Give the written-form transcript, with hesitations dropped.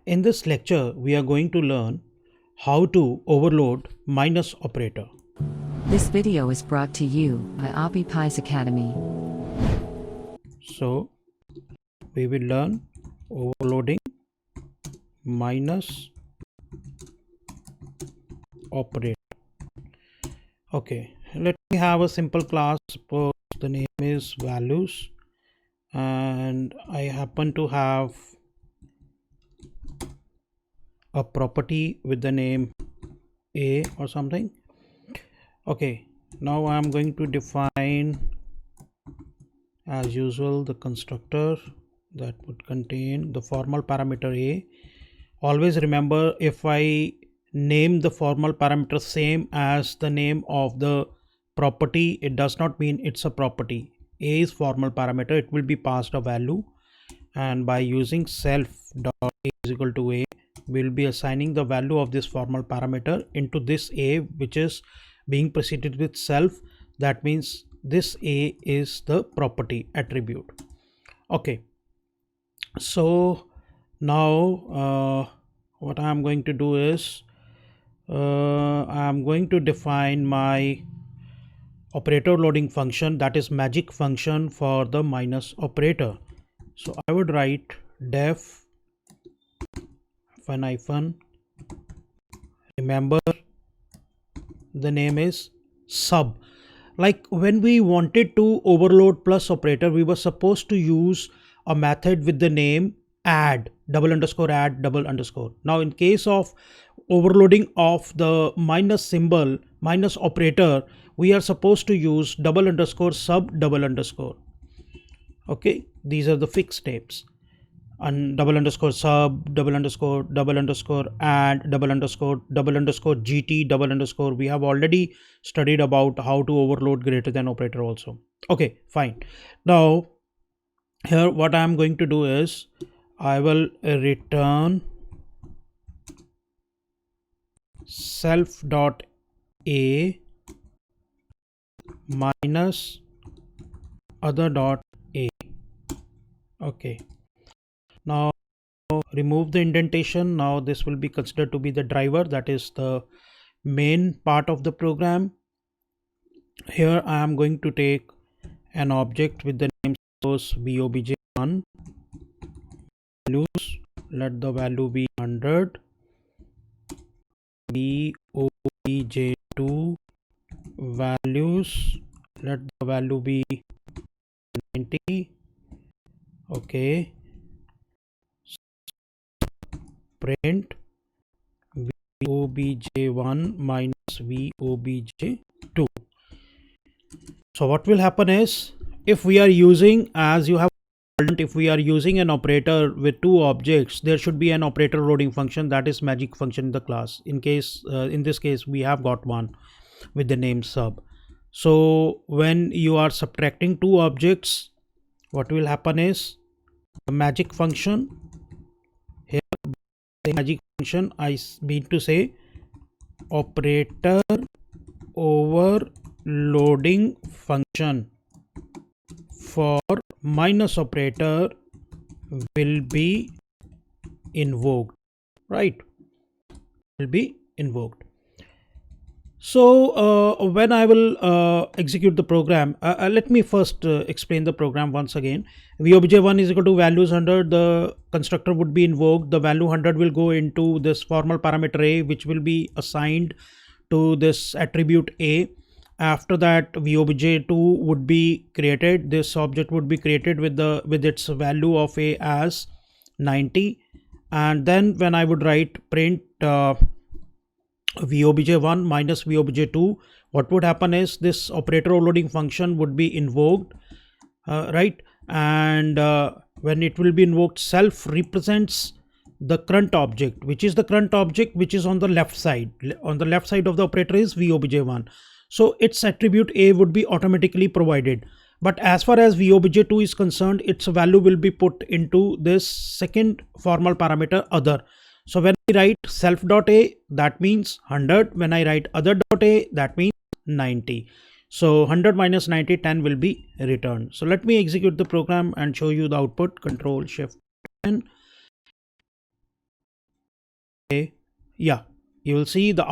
In this lecture, we are going to learn how to overload minus operator. This video is brought to you by OppiPies Academy. So, we will learn overloading minus operator. Okay, let me have a simple class. Suppose the name is values and I happen to have a property with the name A or something. Okay, now I am going to define as usual the constructor that would contain the formal parameter A. Always remember, if I name the formal parameter same as the name of the property, it does not mean it's a property. A is formal parameter, it will be passed a value, and by using self dot A is equal to A, we'll be assigning the value of this formal parameter into this A, which is being preceded with self. That means this A is the property attribute. Okay, so now what I am going to do is I am going to define my operator loading function, that is magic function for the minus operator. So I would write def hyphen, remember the name is sub. Like when we wanted to overload plus operator, we were supposed to use a method with the name add double underscore add double underscore. Now in case of overloading of the minus symbol minus operator, we are supposed to use double underscore sub double underscore. Okay, these are the fixed steps. And double underscore sub double underscore add double underscore gt double underscore. We have already studied about how to overload greater than operator also. Okay, fine. Now here what I am going to do is I will return self dot a minus other dot a. Okay, now remove the indentation. Now this will be considered to be the driver, that is the main part of the program. Here I am going to take an object with the name suppose VOBJ1 values, let the value be 100, VOBJ2 values, let the value be 90. Okay, print VOBJ1 minus VOBJ2. So what will happen is, if we are using, as you have, if we are using an operator with two objects, there should be an operator loading function, that is magic function in the class. In this case we have got one with the name sub. So when you are subtracting two objects, what will happen is the magic function, here the magic function, I mean to say operator overloading function for minus operator will be invoked, right? Will be invoked. So when I will execute the program, let me first explain the program once again. VOBJ1 is equal to values 100, the constructor would be invoked, the value 100 will go into this formal parameter A, which will be assigned to this attribute A. After that VOBJ2 would be created, this object would be created with its value of A as 90, and then when I would write print VOBJ1 minus VOBJ2, what would happen is this operator overloading function would be invoked, right? And when it will be invoked, self represents the current object, which is the current object which is on the left side. On the left side of the operator is VOBJ1, so its attribute A would be automatically provided. But as far as VOBJ2 is concerned, its value will be put into this second formal parameter other. So when I write self.a, that means 100. When I write other.a, that means 90. So 100 minus 90, 10 will be returned. So let me execute the program and show you the output. Control Shift 10. yeah, you will see the